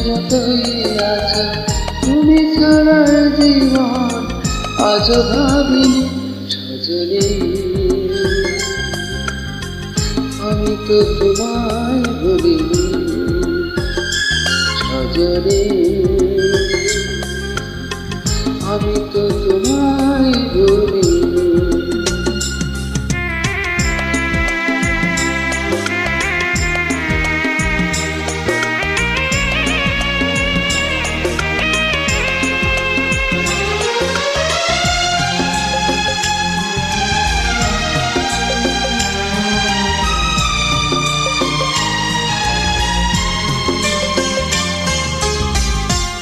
মতোই আছো, তুমি ছাড়া জীবন আজ ভাবিনি সজনী। আমি তো তোমায় ভুলিনি সজনী, আমি তো তোমায় ভুলিনি।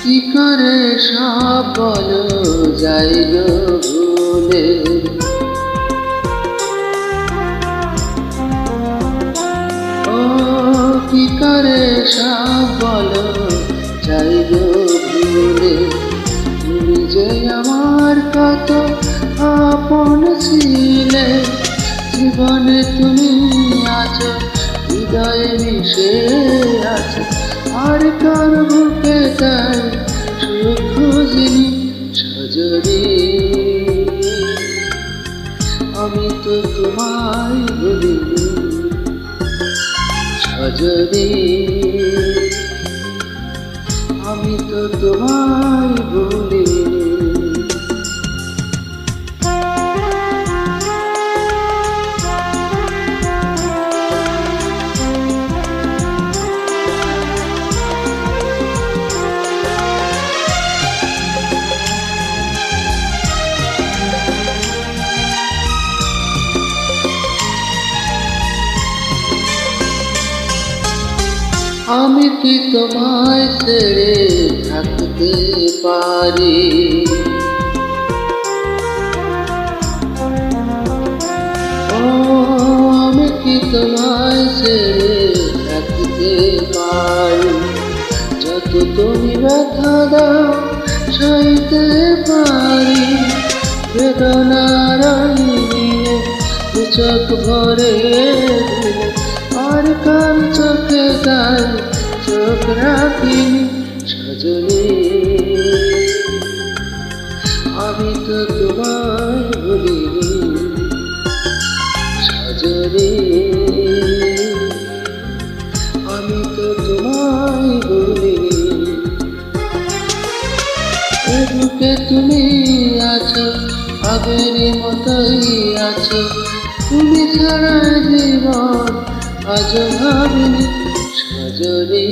কি করে সব বলো যাই গো ভুলে, ও কি করে সব বলো যাই গো ভুলে। তুমি যে আমার কত আপন ছিলে, জীবনে তুমি আছো, হৃদয়ে মিশে আছো, আর কার বুকে তাই সুখ খুঁজিনি সজনী। আমি তো তোমায় ভুলিনি সজনী, আমি তো তোমায় ভুলিনি। আমি কি তোমায় ছেড়ে থাকতে পারি, ও আমি কি তোমায় ছেড়ে থাকতে পারি। যত তুমি ব্যথা দাও সইতে পারি, বেদনার নিয়ে চোখ ভরে দিলে, আর কার চোখে তাই চোখ রাখিনি সজনী। আমি তো তোমায় ভুলিনি সজনী, আমি তো তোমায় ভুলিনি। এ বুকে তুমি আছো, আগের মতোই আছো, তুমি ছাড়া জীবন আজ ভাবিনি সজনী।